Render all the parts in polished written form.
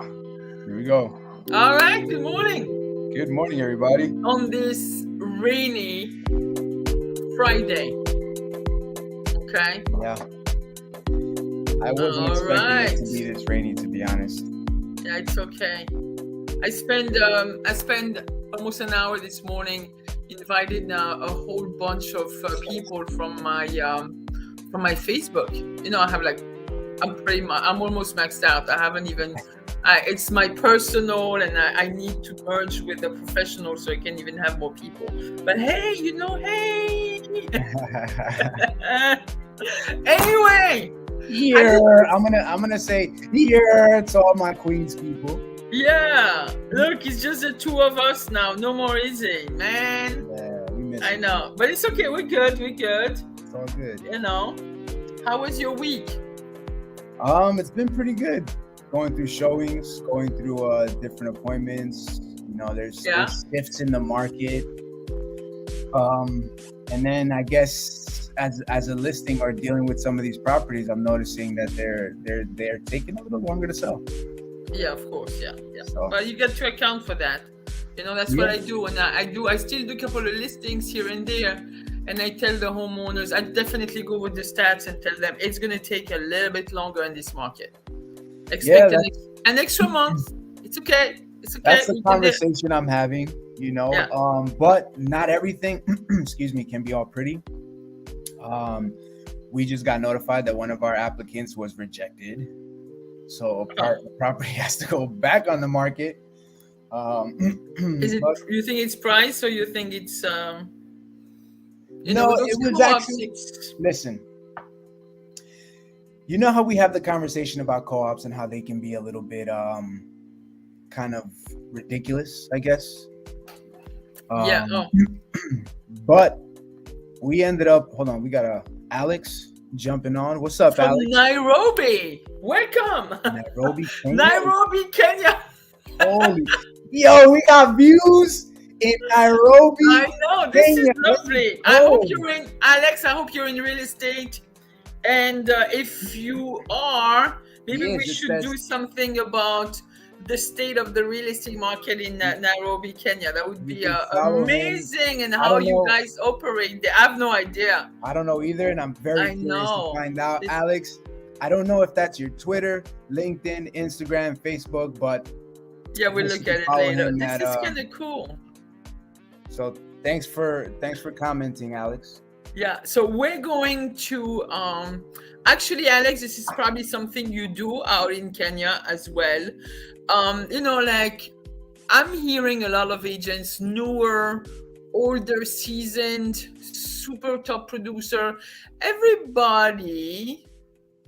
Here we go. All right, good morning Good morning, everybody. on this rainy Friday. Okay. Yeah, I wasn't All expecting it right. to be this rainy, to be honest. Yeah, it's okay. I spent almost an hour this morning inviting a whole bunch of people from my Facebook. I have like I'm almost maxed out. I haven't even. It's my personal, and I need to merge with the professional so I can even have more people. But hey, hey. Anyway, I Here, just I'm gonna say here to all my Queens people. yeah. Look, it's just the two of us now. No more easy, man. Yeah, we miss I it. know, but it's okay. We're good. We're good. It's all good. How was your week? It's been pretty good. Going through showings, going through different appointments. There's Yeah. shifts in the market. And then I guess as a listing or dealing with some of these properties, I'm noticing that they're taking a little longer to sell. Yeah, of course. Yeah. So But you get to account for that. That's what yeah, I do. And I still do a couple of listings here and there. And I tell the homeowners, I definitely go with the stats and tell them it's going to take a little bit longer in this market. yeah, Expect an extra month. It's okay. It's okay. that's the You can do it. conversation I'm having. Yeah. But not everything, excuse me, can be all pretty. We just got notified that one of our applicants was rejected, so the property has to go back on the market. Is it? But You think it's price, or you think it's no, with it those was co-ops? actually, listen, you know how we have the conversation about co-ops and how they can be a little bit kind of ridiculous, I guess. Yeah. But we ended up, hold on, we got Alex jumping on. What's up, From Alex? Nairobi. Welcome. Nairobi, Kenya. Nairobi, Kenya. Holy, yo, we got views in Nairobi. I know, this is Kenya. lovely. I hope you're in, Alex. I hope you're in real estate. And if you are, maybe Yes, we it should says- do something about the state of the real estate market in Nairobi, Kenya. That would You be can follow him. amazing. And I how don't you know. guys operate there. I have no idea. I don't know either, and I'm very I curious know. to find out. This- Alex, I don't know if that's your Twitter, LinkedIn, Instagram, Facebook, but Yeah, we'll Yes, look you at can it follow later. him This at, is kind of cool. so thanks for commenting, Alex. Yeah, so we're going to actually, Alex, this is probably something you do out in Kenya as well. Like I'm hearing a lot of agents, newer, older, seasoned, super top producer. Everybody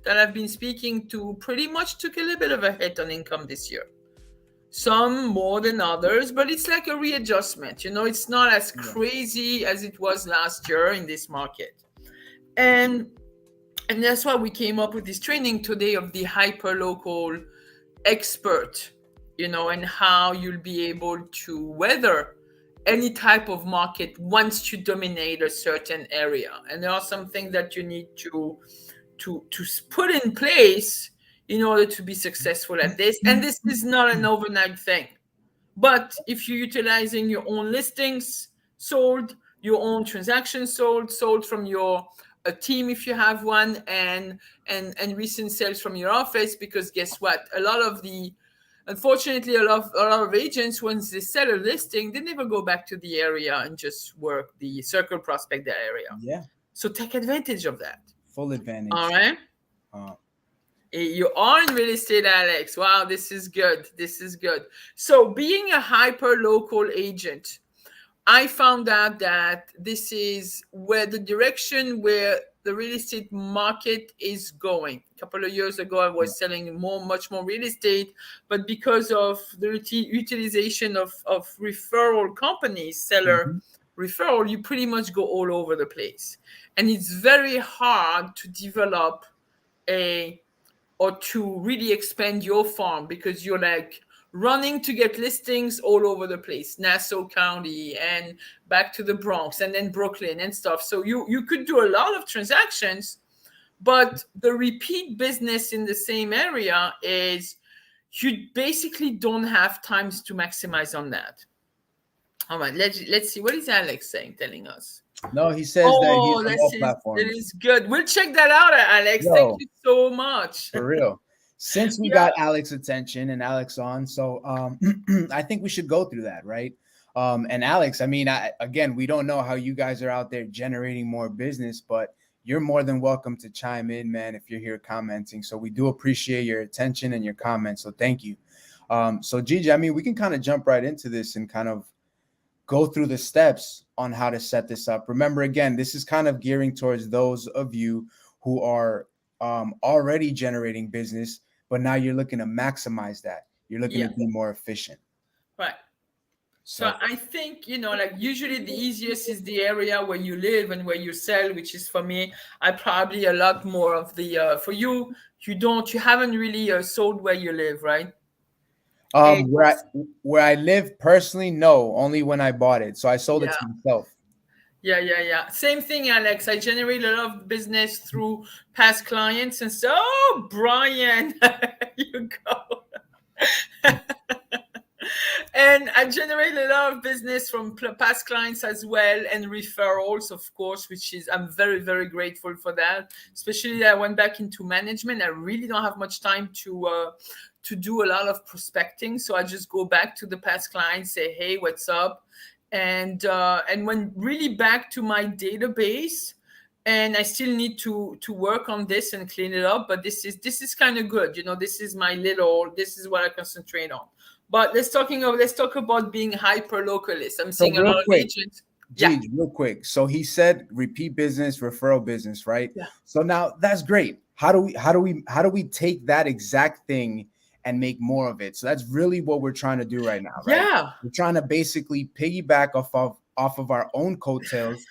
that I've been speaking to pretty much took a little bit of a hit on income this year. Some more than others, but it's like a readjustment. It's not as crazy as it was last year in this market. And that's why we came up with this training today of the hyperlocal expert, and how you'll be able to weather any type of market once you dominate a certain area. And there are some things that you need to put in place in order to be successful at this. And this is not an overnight thing. But if you're utilizing your own listings sold, your own transactions sold from your a team if you have one, and recent sales from your office, because guess what? Unfortunately, a lot of agents, once they sell a listing, they never go back to the area and just work the circle prospect that area. Yeah, So take advantage of that. full advantage. All right. You are in real estate, Alex. Wow, this is good. This is good. So being a hyper local agent, I found out that this is where the direction where the real estate market is going. A couple of years ago, I was selling much more real estate, but because of the utilization of referral companies, seller referral, you pretty much go all over the place. And it's very hard to develop or to really expand your farm, because you're like running to get listings all over the place, Nassau County and back to the Bronx and then Brooklyn and stuff. So you could do a lot of transactions, but the repeat business in the same area is you basically don't have times to maximize on that. All right, let's see. What is Alex telling us? No, he says that he's Oh, on this all is that platforms. is good. We'll check that out, Alex. Thank Yo, you so much. for real. Since we Yeah, got Alex's attention and Alex on, so I think we should go through that, right? And Alex, I mean, again, we don't know how you guys are out there generating more business, but you're more than welcome to chime in, man, if you're here commenting. So we do appreciate your attention and your comments. So thank you. So Gigi, I mean, we can kind of jump right into this and kind of go through the steps on how to set this up. Remember, again, this is kind of gearing towards those of you who are already generating business, but now you're looking to maximize that. You're looking yeah, to be more efficient. right. So So I think, like usually the easiest is the area where you live and where you sell, which is for me, I probably a lot more of the, for you, you haven't really sold where you live, right? And where I live personally, no, only when I bought it. So I sold it yeah, to myself. yeah. Same thing, Alex. I generate a lot of business through past clients. And so, oh, Brian, you go. And I generate a lot of business from past clients as well, and referrals, of course, which is I'm very, very grateful for that. Especially I went back into management. I really don't have much time to do a lot of prospecting, so I just go back to the past clients, say, hey, what's up, and when really back to my database. And I still need to work on this and clean it up, but this is kind of good. This is this is what I concentrate on. But let's talk about being hyper localist. I'm So seeing a real lot of quick, agents. Yeah, Gigi, real quick. So he said repeat business, referral business, right? yeah, So now that's great. How do we take that exact thing and make more of it? So that's really what we're trying to do right now, right? yeah, We're trying to basically piggyback off of our own coattails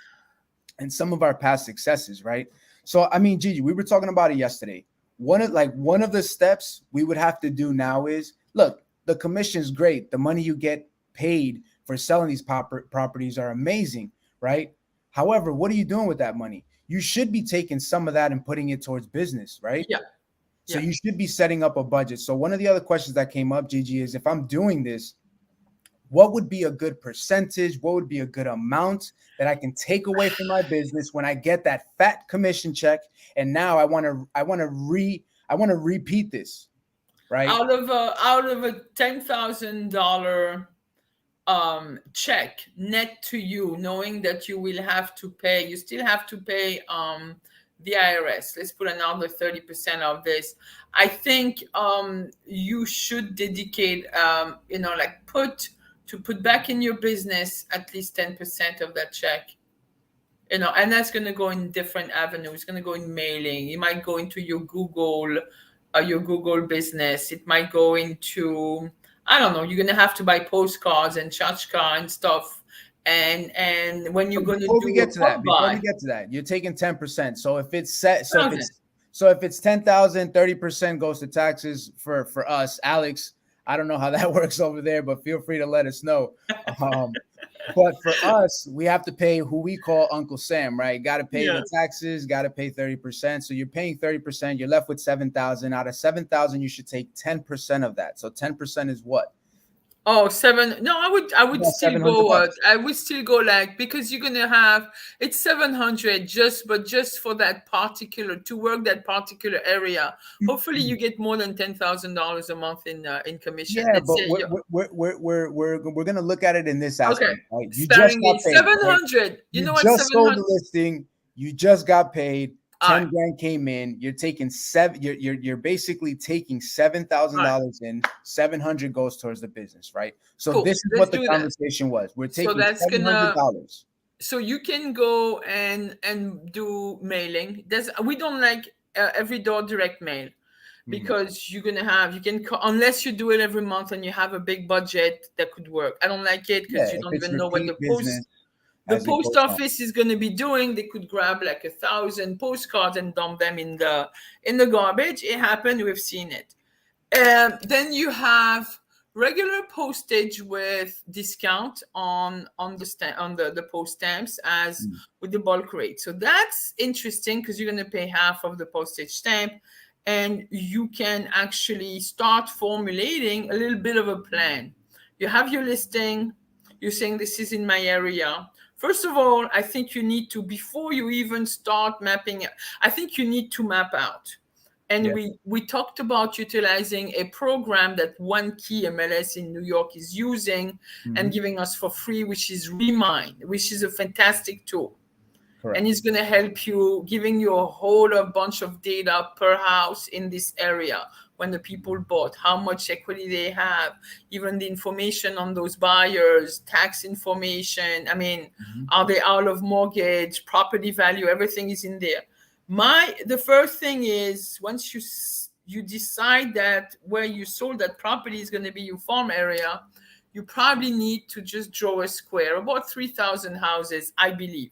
and some of our past successes, right? So I mean, Gigi, we were talking about it yesterday. One of the steps we would have to do now is look, the commission's great. The money you get paid for selling these properties are amazing, right? However, what are you doing with that money? You should be taking some of that and putting it towards business, right? yeah, So yeah. you should be setting up a budget. So one of the other questions that came up, Gigi, is if I'm doing this, what would be a good percentage? What would be a good amount that I can take away from my business when I get that fat commission check? And now I want to repeat this, right? Out of a $10,000 check net to you, knowing that you still have to pay the IRS. Let's put another 30% of this. I think you should dedicate put back in your business at least 10% of that check. And that's going to go in different avenues. It's going to go in mailing. It might go into your Google business. It might go into, I don't know, you're going to have to buy postcards and tchotchka and stuff. And when you're going to Before we do a get to that, pub buy, you're taking 10%. So if it's set, so if thousand. it's 10,000, 30% goes to taxes for us. Alex, I don't know how that works over there, but feel free to let us know. But for us, we have to pay who we call Uncle Sam, right? Got to pay Yeah. the taxes, got to pay 30%. So you're paying 30%, you're left with 7,000. Out of 7,000, you should take 10% of that. So 10% is what? Oh, seven. No, I would About still 700 go. bucks. I would still go because you're gonna have it's 700 just for that particular to work that particular area. Hopefully, you get more than $10,000 a month in commission. Yeah, Let's but say we're gonna look at it in this okay, aspect, right? You just sparingly got paid, right? 700. You You know what? just sold 700. the listing. You just got paid. All 10 right, grand came in. You're taking you're basically taking all right, $7,000 in. 700 goes towards the business, right? So cool. this is Let's what the do that. conversation was. We're So taking that's gonna. $700. So you can go and do mailing. We don't like every door direct mail. Mhm. Because you can unless you do it every month and you have a big budget that could work. I don't like it Yeah, because you if don't it's even know what repeat business the as it post goes on. office is going to be doing. They could grab like 1,000 postcards and dump them in the garbage. It happened. We've seen it. Then you have regular postage with discount on the post stamps as Mm. with the bulk rate. So that's interesting because you're going to pay half of the postage stamp. and you can actually start formulating a little bit of a plan. You have your listing, you're saying this is in my area. First of all, I think you need to, before you even start mapping, I think you need to map out. And Yeah. we talked about utilizing a program that one key MLS in New York is using and giving us for free, which is Remind, which is a fantastic tool. Correct. And it's going to help you, giving you a whole bunch of data per house in this area, when the people bought, how much equity they have, even the information on those buyers, tax information. I mean, are they out of mortgage, property value, everything is in there. The first thing is, once you decide that where you sold that property is going to be your farm area, you probably need to just draw a square, about 3,000 houses, I believe.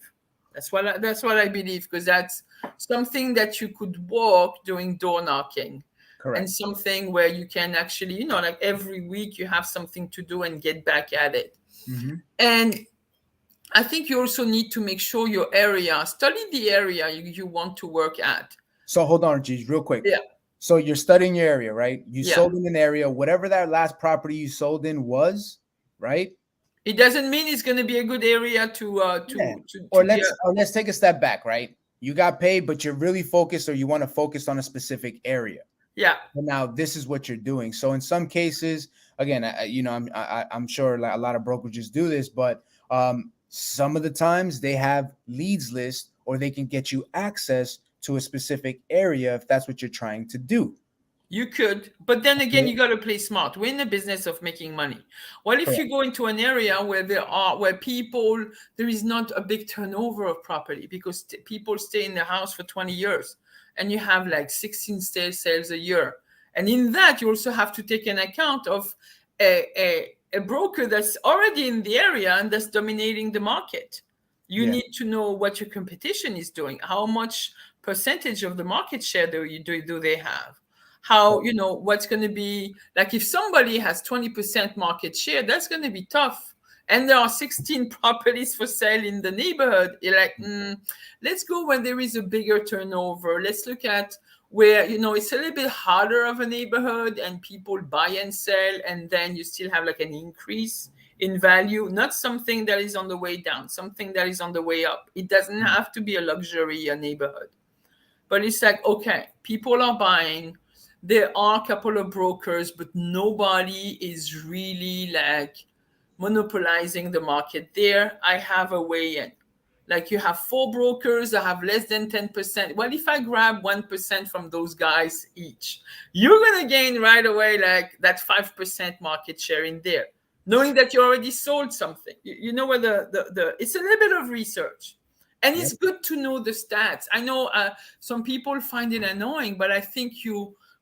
That's what I believe, because that's something that you could walk doing door knocking. Correct. And something where you can actually, like every week you have something to do and get back at it. And I think you also need to make sure your area, study the area you want to work at. So hold on, G, real quick. Yeah. So you're studying your area, right? You sold in an area, whatever that last property you sold in was, right? It doesn't mean it's going to be a good area let's take a step back, right? You got paid, but you're really focused, or you want to focus on a specific area. Yeah. But now this is what you're doing. So in some cases, again, I'm sure a lot of brokerages do this, but some of the times they have leads list, or they can get you access to a specific area if that's what you're trying to do. You could, but then again, you got to play smart. We're in the business of making money. Well, if you go into an area where there is not a big turnover of property, because people stay in the house for 20 years, and you have like 16 sales a year. And in that, you also have to take an account of a broker that's already in the area and that's dominating the market. You need to know what your competition is doing. How much percentage of the market share do they have? How, what's going to be, like if somebody has 20% market share, that's going to be tough. And there are 16 properties for sale in the neighborhood. You're like, let's go where there is a bigger turnover. Let's look at where, it's a little bit harder of a neighborhood and people buy and sell, and then you still have like an increase in value, not something that is on the way down, something that is on the way up. It doesn't have to be a luxury neighborhood. But it's like, okay, people are buying. There are a couple of brokers, but nobody is really like monopolizing the market there. I have a way in. Like you have 4 brokers that have less than 10%. Well, if I grab 1% from those guys each, you're going to gain right away like that 5% market share in there, knowing that you already sold something. You know where it's a little bit of research. And it's good to know the stats. I know some people find it annoying, but I think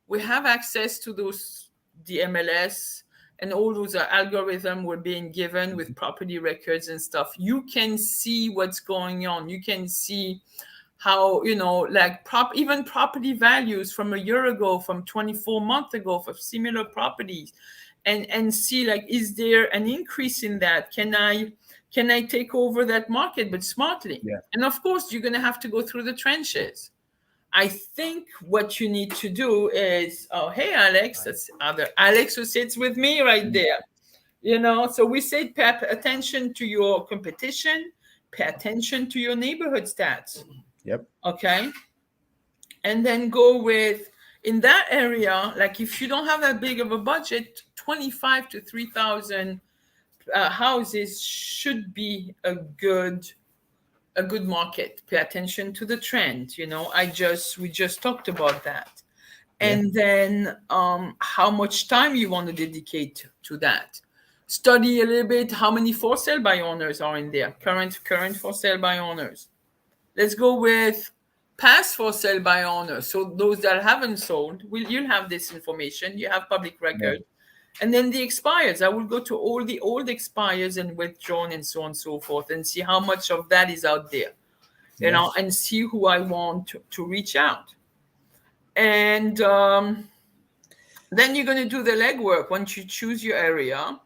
we have access to the MLS and all those algorithms we're being given with property records and stuff. You can see what's going on. You can see how, even property values from a year ago, from 24 months ago for similar properties, and see like, is there an increase in that? Can I take over that market, but smartly? Yeah. And of course, you're going to have to go through the trenches. I think what you need to do is, hey, Alex, that's other Alex who sits with me right there. So we say pay attention to your competition, pay attention to your neighborhood stats. Yep. Okay. And then go with, in that area, like if you don't have that big of a budget, 25 to 3,000 houses should be a good market. Pay attention to the trend. We just talked about that. And then how much time you want to dedicate to that. Study a little bit how many for sale by owners are in there, current for sale by owners. Let's go with past for sale by owners. So those that haven't sold, you'll have this information. You have public record. Yeah. And then the expires, I will go to all the old expires and withdrawn and so on and so forth, and see how much of that is out there, and see who I want to reach out. And then you're going to do the legwork once you choose your area.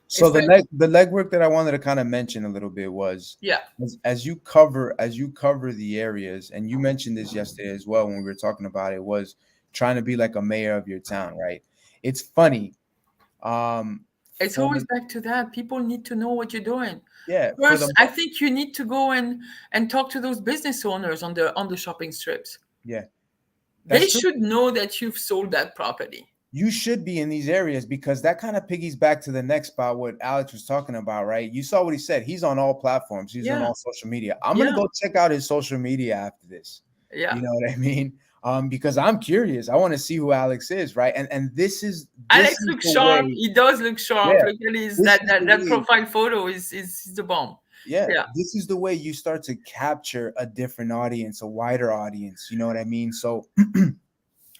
So the legwork that I wanted to kind of mention a little bit was, as you cover the areas, and you mentioned this yesterday as well when we were talking about it, was trying to be like a mayor of your town, right? It's funny. It's For always the back to that. People need to know what you're doing. yeah, for First, the I think you need to go and talk to those business owners on the shopping strips. yeah, They that's true. should know that you've sold that property. You should be in these areas because that kind of piggies back to the next spot what Alex was talking about, right? You saw what he said. He's on all platforms. He's on Yeah, all social media. I'm gonna yeah, go check out his social media after this. yeah. You know what I mean? Because I'm curious. I want to see who Alex is, right? And this Alex is looks the sharp. way. He does look sharp. Yeah, Look at his this is the that way. profile photo is the bomb. Yeah, Yeah. this is the way you start to capture a different audience, a wider audience. You know what I mean? So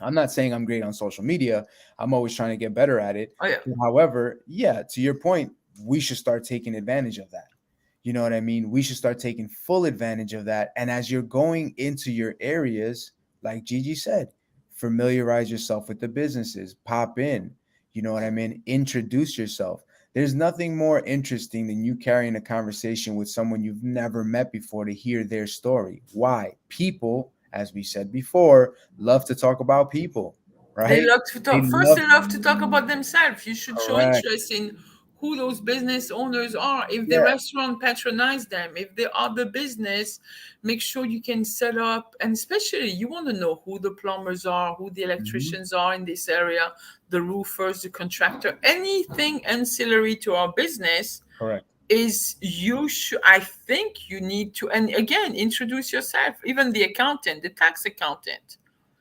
I'm not saying I'm great on social media. I'm always trying to get better at it. Oh yeah. However, yeah, to your point, we should start taking advantage of that. You know what I mean? We should start taking full advantage of that. And as you're going into your areas, like Gigi said, familiarize yourself with the businesses, pop in. You know what I mean? Introduce yourself. There's nothing more interesting than you carrying a conversation with someone you've never met before to hear their story. Why? People, as we said before, love to talk about people, They right? love to They talk. First, love they love to talk about themselves. You should show correct. interest in who those business owners are. If the Yeah. restaurant patronize them, if they are the business, make sure you can set up. And especially, you want to know who the plumbers are, who the Mhm. electricians are in this area, the roofers, the contractor, anything ancillary to our business Correct. is you should. I think you need to, and again, introduce yourself. Even the accountant, the tax accountant,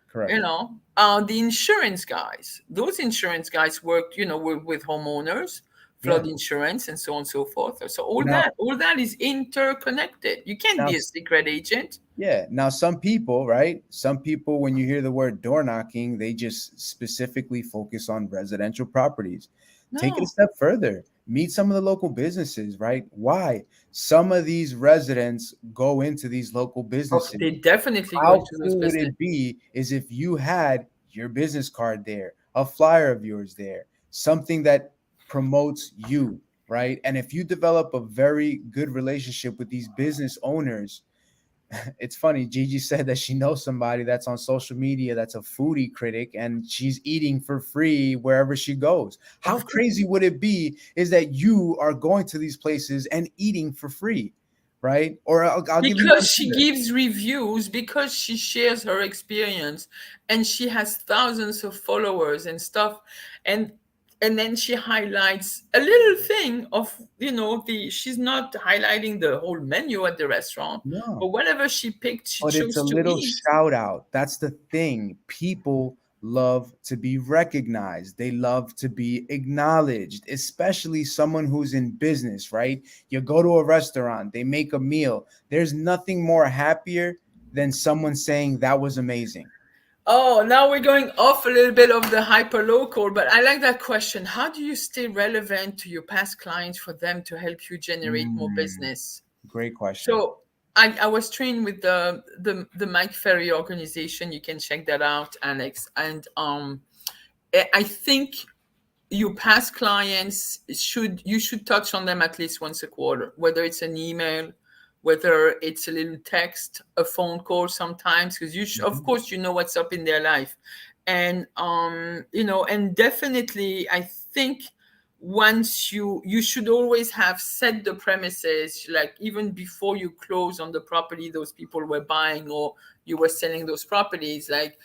Correct. the insurance guys, those insurance guys work, with homeowners, Yeah. flood insurance, and so on and so forth. So all Now, that is interconnected. You can't now, be a secret agent. yeah. Now, some people, right? Some people, when you hear the word door knocking, they just specifically focus on residential properties. Take it a No. step further. Meet some of the local businesses, right? Why? Some of these residents go into these local Oh, businesses. they definitely go How into those cool would business. it be is if you had your business card there, a flyer of yours there, something that promotes you, right? And if you develop a very good relationship with these business owners, it's funny. Gigi said that she knows somebody that's on social media that's a foodie critic and she's eating for free wherever she goes. How crazy would it be is that you are going to these places and eating for free, right? Or I'll give you Because one she better. gives reviews, because she shares her experience, and she has thousands of followers and stuff, and then she highlights a little thing of, the she's not highlighting the whole menu at the restaurant, but No. whatever she picked, she But it's a chose to little eat. shout out. That's the thing. People love to be recognized. They love to be acknowledged, especially someone who's in business, right? You go to a restaurant, they make a meal. There's nothing more happier than someone saying that was amazing. Oh, now we're going off a little bit of the hyper local, but I like that question. How do you stay relevant to your past clients for them to help you generate more Mm, business? great question. So I was trained with the Mike Ferry organization. You can check that out, Alex. And I think your past clients you should touch on them at least once a quarter, whether it's an email, whether it's a little text, a phone call sometimes, because of Mhm. course you know what's up in their life. And and definitely I think once you should always have set the premises, like even before you close on the property those people were buying, or you were selling those properties, like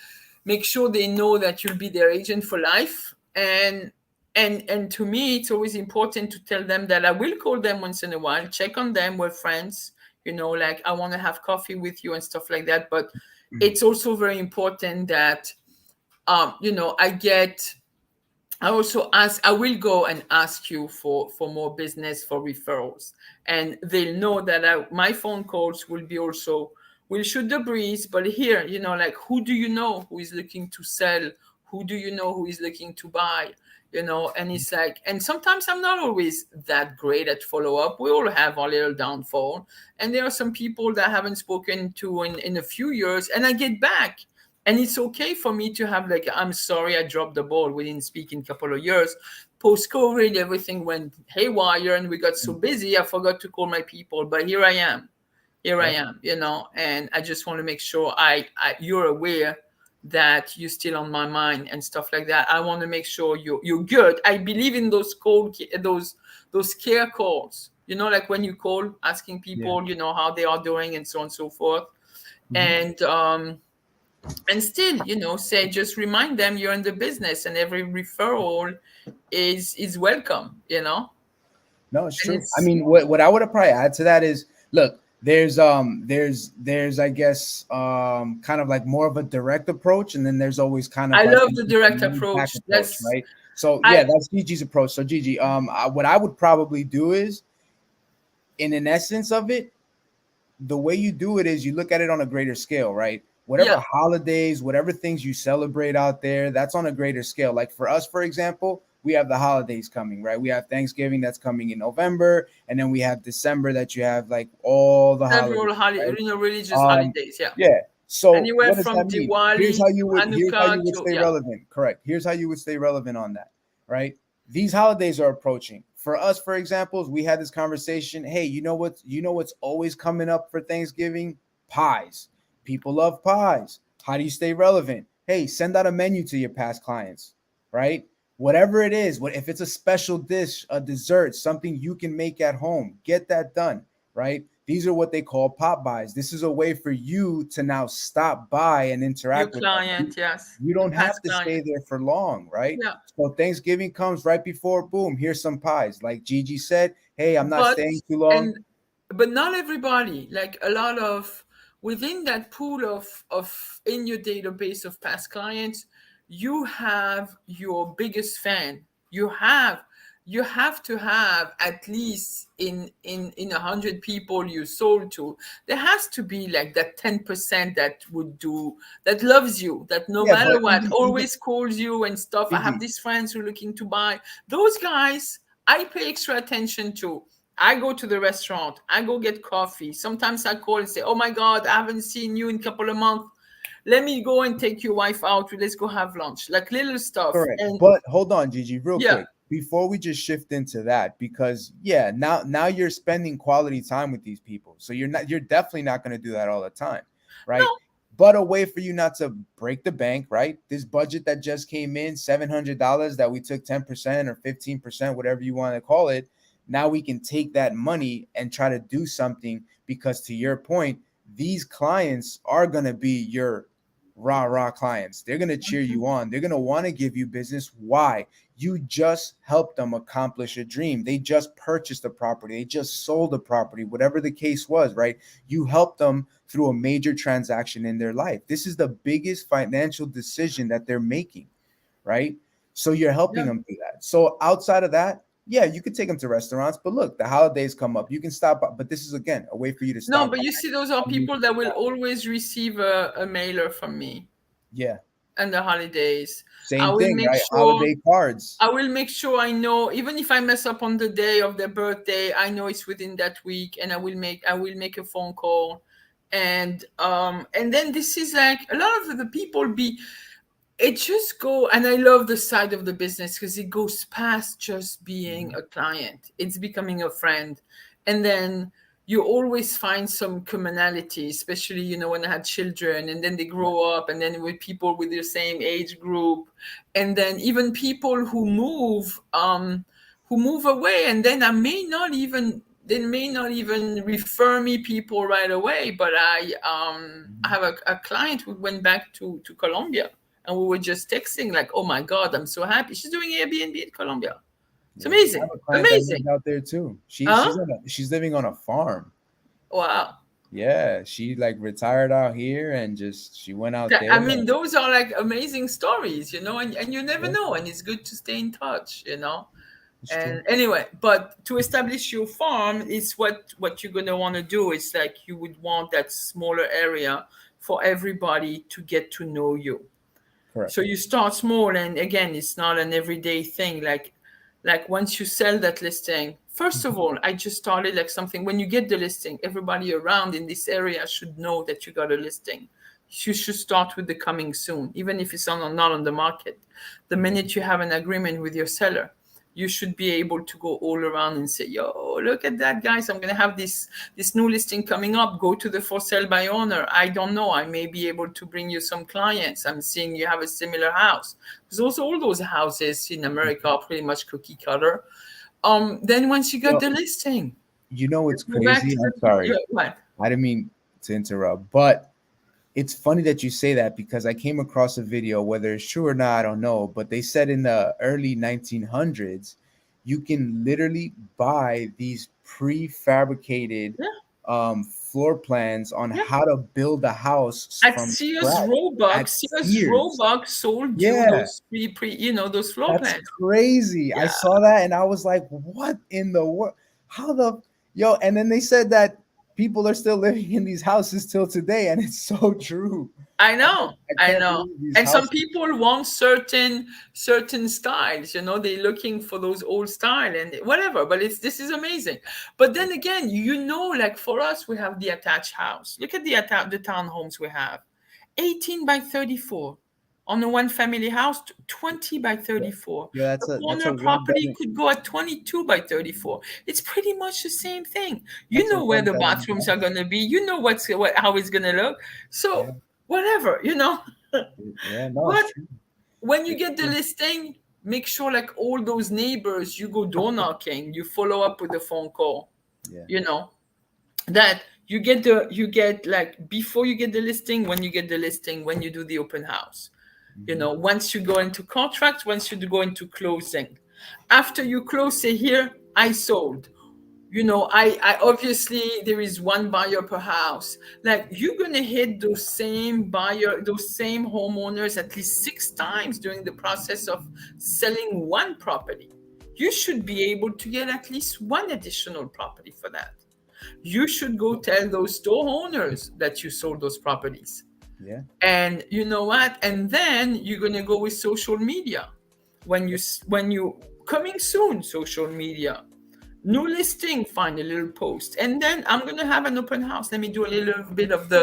make sure they know that you'll be their agent for life. And to me it's always important to tell them that I will call them once in a while, check on them, we're friends, like I want to have coffee with you and stuff like that. But it's also very important that I get, I also ask, I will go and ask you for more business, for referrals, and they'll know that my phone calls will be also, will shoot the breeze. But here, like, who do you know who is looking to sell? Who do you know who is looking to buy? And it's like, and sometimes I'm not always that great at follow up. We all have our little downfall, and there are some people that I haven't spoken to in a few years, and I get back. And it's okay for me to have, like, I'm sorry I dropped the ball, we didn't speak in a couple of years. Post COVID, everything went haywire and we got so busy I forgot to call my people. But here I am, Yep. and I just want to make sure I you're aware that you're still on my mind and stuff like that. I want to make sure you're good. I believe in those those care calls. You know, like when you call asking Yeah. people, you know, how they are doing and so on and so forth. Mhm. And still, you know, say just remind them you're in the business and every referral is welcome, you know. No, it's And true. I it's mean, what I would have probably add to that is, look, there's I guess kind of like more of a direct approach, and then there's always kind of I like love a the direct laid back approach. approach, right? So I yeah, that's Gigi's approach. So Gigi, what I would probably do is, in an essence of it, the way you do it is you look at it on a greater scale, right? yeah, Whatever holidays, whatever things you celebrate out there, that's on a greater scale. Like for us, for example, we have the holidays coming, right? We have Thanksgiving that's coming in November, and then we have December that you have like all the holidays, several right? you know, religious Um, holidays. Yeah, yeah. So anywhere what does from that mean? Diwali to Here's how Hanukkah you would to stay yeah. relevant. Correct. Here's how you would stay relevant on that, right? These holidays are approaching. For us, for examples, we had this conversation. Hey, you know what's always coming up for Thanksgiving? Pies. People love pies. How do you stay relevant? Hey, send out a menu to your past clients, right? Whatever it is, what if it's a special dish, a dessert, something you can make at home, get that done, right? These are what they call pop buys. This is a way for you to now stop by and Your interact with them. client, yes, You the don't have past to stay client. there for long, right? Yeah, So Thanksgiving comes right before, boom, here's some pies. Like Gigi said, hey, I'm not but staying too long. and but not everybody. Like a lot of within that pool of in your database of past clients, you have your biggest fan. You have to have at least in 100 people you sold to, there has to be like that 10% that would do, that loves you, that no Yeah, but matter what even always calls you and stuff. I have Gigi, these friends who are looking to buy. Those guys I pay extra attention to. I go to the restaurant, I go get coffee. Sometimes I call and say, oh my God, I haven't seen you in a couple of months. Let me go and take your wife out. Let's go have lunch. Like little stuff. correct. And But hold on, Gigi, real yeah, quick, before we just shift into that, because yeah, now you're spending quality time with these people. So you're definitely not going to do that all the time, no, right? But a way for you not to break the bank, right? This budget that just came in, $700 that we took 10% or 15%, whatever you want to call it. Now we can take that money and try to do something because to your point, these clients are going to be your rah clients. They're going to cheer you on. They're going to want to give you business. Why? You just helped them accomplish a dream. They just purchased a property. They just sold a property, whatever the case was, right? You helped them through a major transaction in their life. This is the biggest financial decision that they're making, right? So you're helping yeah. them do that. So outside of that, yeah, you could take them to restaurants, but look, the holidays come up. You can stop by, but this is again a way for you to No, stop but by you see, those are and meet people that people will out. always receive a mailer from me Yeah, and the holidays. I same will thing, make right? sure Holiday cards. I know, even if I mess up on the day of their birthday, I know it's within that week, and I will make a phone call, and then this is like a lot of the people be it just go, and I love the side of the business because it goes past just being Mhm. a client. It's becoming a friend, and then you always find some commonality, especially when I had children, and then they Yeah, grow up, and then with people with your same age group, and then even people who move away, and then they may not even refer me people right away, but I mhm. have a client who went back to Colombia, and we were just texting like, oh my God, I'm so happy. She's doing Airbnb in Colombia. It's Yeah. I have amazing. a client that Amazing. lives out there too. Huh? She's living on a farm. Wow. Yeah, she like retired out here and just she went out there. I mean, those are like amazing stories, and you never Yeah, know. And it's good to stay in touch. it's true. And anyway, but to establish your farm is what you're gonna want to do. It's like you would want that smaller area for everybody to get to know you. Correct. So you start small, and again, it's not an everyday thing. Like once you sell that listing, first of all, I just started like something. When you get the listing, everybody around in this area should know that you got a listing. You should start with the coming soon, even if it's not on the market. The Yeah. minute you have an agreement with your seller, you should be able to go all around and say, yo, look at that, guys. I'm going to have this new listing coming up. Go to the for sale by owner. I don't know. I may be able to bring you some clients. I'm seeing you have a similar house. Because also all those houses in America are pretty much cookie cutter. Then once you got the listing, you know what's go back crazy? to I'm sorry. what? I didn't mean to interrupt, but it's funny that you say that because I came across a video, whether it's true or not, I don't know, but they said in the early 1900s, you can literally buy these prefabricated floor plans on Yeah. how to build a house At from Sears scratch. Roebuck, At Sears Sears. Roebuck sold you Yeah. those those floor That's plans. crazy. I Yeah. saw that and I was like, what in the world? How the yo? And then they said that people are still living in these houses till today, and it's so true. I know, I I can't know. believe these And some houses. people want certain styles, they're looking for those old style and whatever, but this is amazing. But then again, like for us, we have the attached house. Look at the townhomes we have. 18 by 34 on a one family house, 20 by 34. Yeah, The that's a corner one property bedroom. could go at 22 by 34. It's pretty much the same thing. You That's a know where one the bedroom bathrooms house. are going to be. You know how it's going to look. So Yeah, whatever. yeah, no, But it's true. when you It's get the true. listing, make sure like all those neighbors, you go door knocking, you follow up with a phone call, Yeah. that you get like before you get the listing, when you get the listing, when you do the open house, Mhm. once you go into contract, once you go into closing, after you close, say here, I sold. I obviously there is one buyer per house. Like you're gonna hit those same homeowners at least 6 times during the process of selling one property. You should be able to get at least one additional property for that. You should go tell those store owners that you sold those properties. Yeah. And you know what? And then you're gonna go with social media. When you coming soon, social media. New listing, find a little post. And then I'm going to have an open house. Let me do a little bit of the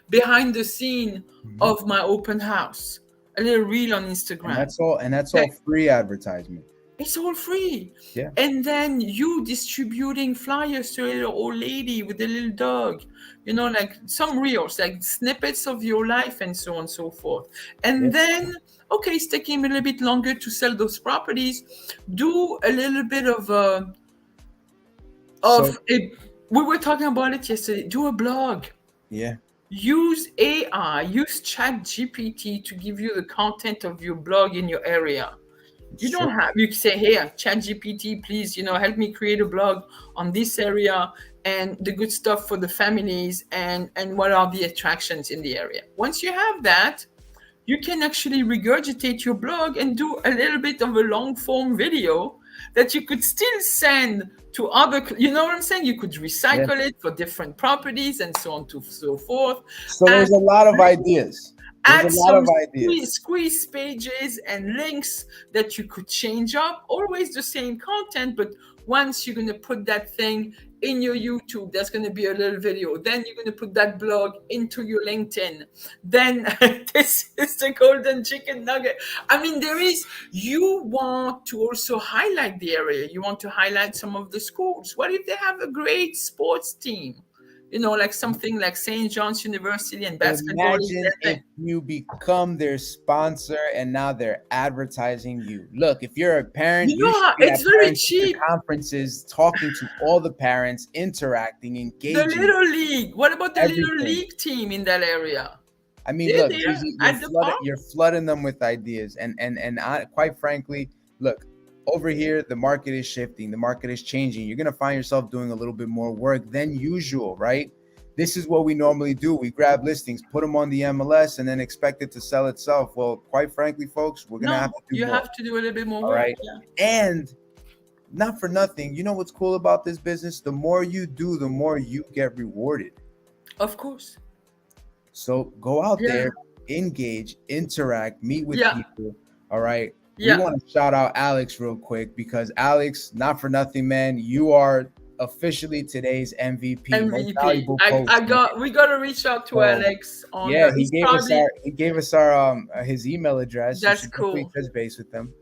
behind the scene Mhm. of my open house. A little reel on And Instagram. that's all free advertisement. It's all free. Yeah. And then you distributing flyers to a little old lady with a little dog, like some reels, like snippets of your life and so on and so forth. And Yeah. then, okay, it's taking a little bit longer to sell those properties. Do a little bit of So we were talking about it yesterday. Do a blog. yeah. Use AI, use Chat GPT to give you the content of your blog in your area. It's You true. don't have, you can say, here, Chat GPT, please, help me create a blog on this area and the good stuff for the families and what are the attractions in the area. Once you have that, you can actually regurgitate your blog and do a little bit of a long form video that you could still send to other, you know what I'm saying? You could Yeah. recycle it for different properties and so on to so forth. So there's a lot of ideas. There's a Add lot some of ideas. squeeze pages and links that you could change up. Always the same content, but once you're going to put that thing in your YouTube, there's going to be a little video. Then you're going to put that blog into your LinkedIn. Then this is the golden chicken nugget. I mean, you want to also highlight the area. You want to highlight some of the schools. What if they have a great sports team? Like something like St. John's University and basketball is Imagine their if thing. you become their sponsor and now they're advertising you. Look, if you're a parent, you should be It's at very parent-teacher cheap. conferences talking to all the parents, interacting, The engaging, Little League. What about the Little everything. League team in that area? I mean, They're look, there Gigi, at the park. you're flooding them with ideas, and quite frankly, look, over here the market is shifting, the market is changing. You're gonna find yourself doing a little bit more work than usual, right? This is what we normally do. We grab listings, put them on the MLS, and then expect it to sell itself. Well, quite frankly, folks, we're gonna have No, to do you more. have to do a little bit more All work. right, Yeah. and not for nothing. You know what's cool about this business? The more you do, the more you get rewarded. Of course. So go out Yeah. there, engage, interact, meet with Yeah. people. All right. Yeah. We want to shout out Alex real quick because Alex, not for nothing, man, you are officially today's MVP. Most MVP. valuable post. We got to reach out to So, Alex on yeah, he's probably he gave us our his email address. You that's should definitely cool. touch base with him.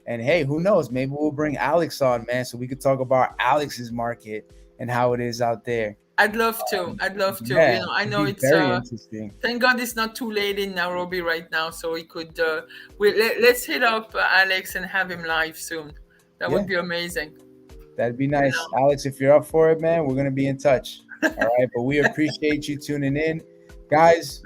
And hey, who knows? Maybe we'll bring Alex on, man, so we could talk about Alex's market and how it is out there. I'd love to. I'd love to. Yeah, I it'd know be it's very interesting. thank God it's not too late in Nairobi right now, so we could let's hit up Alex and have him live soon. That would be amazing. That'd be nice. Alex, if you're up for it, man, we're gonna be in touch. All right. But we appreciate you tuning in. Guys,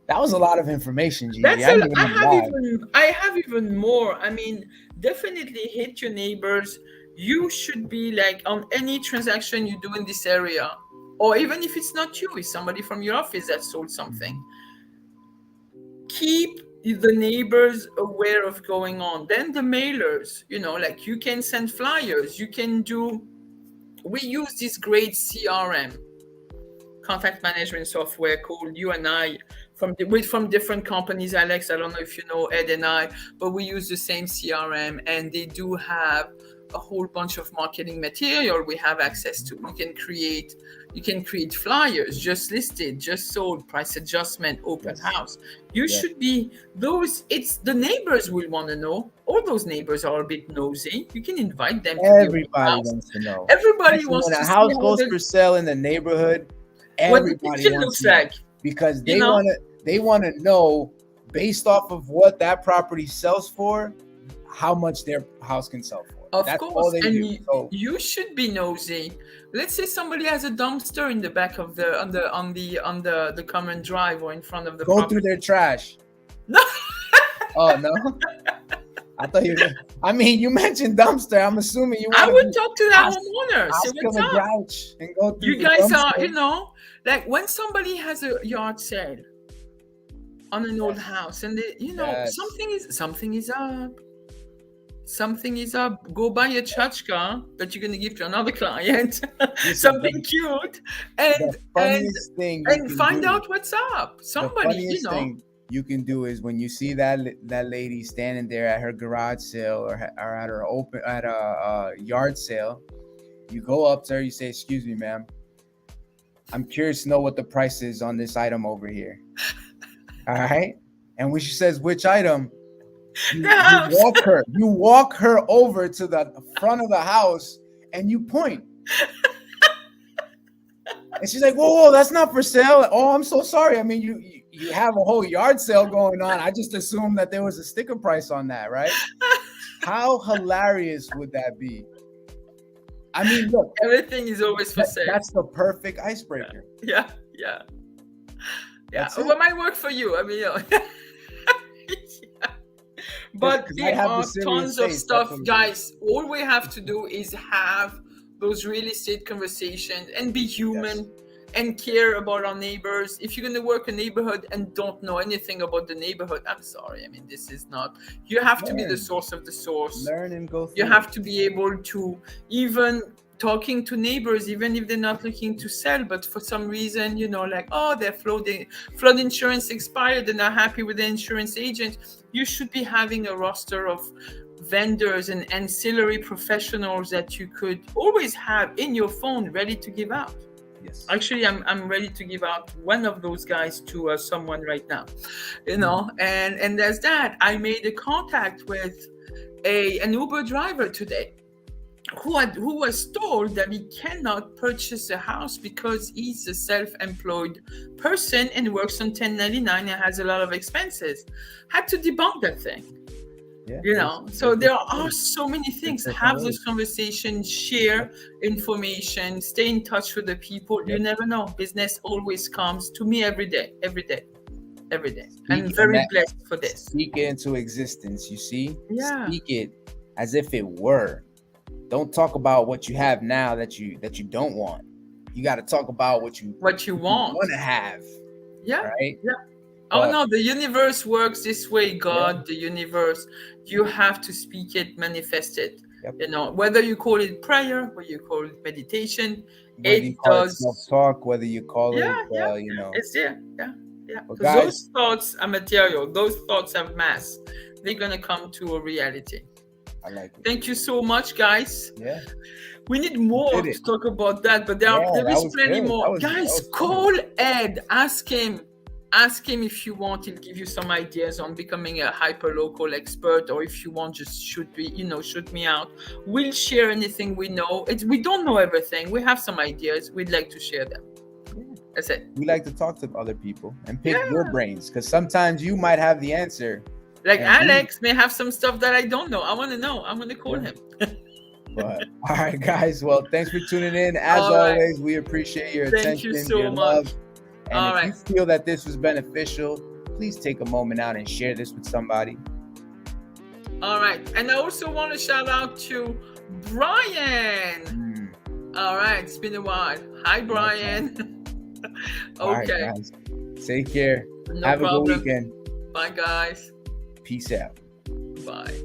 that was a lot of information, Gigi. I have even more. I mean, definitely hit your neighbors. You should be like on any transaction you do in this area, or even if it's not you, it's somebody from your office that sold something. Keep the neighbors aware of going on. Then the mailers, like you can send flyers. We use this great CRM, contact management software called You and I from different companies. Alex, I don't know if you know Ed and I, but we use the same CRM, and they do have a whole bunch of marketing material we have access to. You can create flyers, just listed, just sold, price adjustment, open house. You should be it's the neighbors will want to know. All those neighbors are a bit nosy. You can invite them. Everybody wants to know. Everybody wants to know. When a house goes for sale in the neighborhood, everybody wants to know, because they want to know, based off of what that property sells for, how much their house can sell for. Of course, and you should be nosy. Let's say somebody has a dumpster in the back of on the common drive or in front of the go property. Through their trash. No. Oh no. I thought you. I mean, you mentioned dumpster. I'm assuming you. I would talk to that homeowner. See what's up. Grouch and go through. You guys are, like when somebody has a yard sale on an old house, and something is up. Something is up. Go buy a tchotchka that you're going to give to another client. Something cute, and find out what's up. Somebody, thing you can do is when you see that lady standing there at her garage sale or at a yard sale, you go up to her. You say, "Excuse me, ma'am. I'm curious to know what the price is on this item over here." All right, and when she says which item, you walk her over to the front of the house and you point. And she's like, whoa, that's not for sale. Oh, I'm so sorry. I mean, you have a whole yard sale going on. I just assumed that there was a sticker price on that, right? How hilarious would that be? I mean, look, everything is always for sale. That's the perfect icebreaker. Yeah. Well, it might work for you. I mean, But there are tons of stuff, guys. All we have to do is have those real estate conversations and be human and care about our neighbors. If you're going to work a neighborhood and don't know anything about the neighborhood, I'm sorry. I mean, this is not. You have to be the source of the source. Learn and go through. You have to be able to even talking to neighbors, even if they're not looking to sell, but for some reason, like, oh, their flood insurance expired, they're not happy with the insurance agent. You should be having a roster of vendors and ancillary professionals that you could always have in your phone ready to give out. Yes. Actually, I'm ready to give out one of those guys to someone right now, and there's that. I made a contact with an Uber driver today who was told that he cannot purchase a house because he's a self-employed person and works on 1099 and has a lot of expenses. Had to debunk that thing. So there are so many things. Have those conversations, share information, stay in touch with the people. You never know. Business always comes to me every day. I'm very blessed for this. Speak it into existence, you see? Yeah. Speak it as if it were. Don't talk about what you have now that you don't want. You got to talk about what you want to have. Yeah. Right? Yeah. Oh no, the universe works this way. God, the universe, you have to speak it, manifest it. Yep. Whether you call it prayer, whether you call it meditation, it does self-talk, whether you call it it's there. Yeah. Because those thoughts are material. Those thoughts have mass. They're gonna come to a reality. I like it. Thank you so much, guys. Yeah. We need more to talk about that, but there is plenty more. Guys, call Ed. Ask him. Ask him if you want. He'll give you some ideas on becoming a hyperlocal expert, or if you want, just shoot me out. We'll share anything we know. We don't know everything. We have some ideas. We'd like to share them. That's it. We like to talk to other people and pick your brains, because sometimes you might have the answer. Like Alex may have some stuff that I don't know. I want to know. I'm going to call him. But all right, guys. Well, thanks for tuning in. As always, we appreciate your attention. Thank you so your much. love. And if you feel that this was beneficial, please take a moment out and share this with somebody. All right. And I also want to shout out to Brian. All right. It's been a while. Hi, Brian. Okay. All right, guys. Take care. No Have problem. a good weekend. Bye, guys. Peace out. Bye.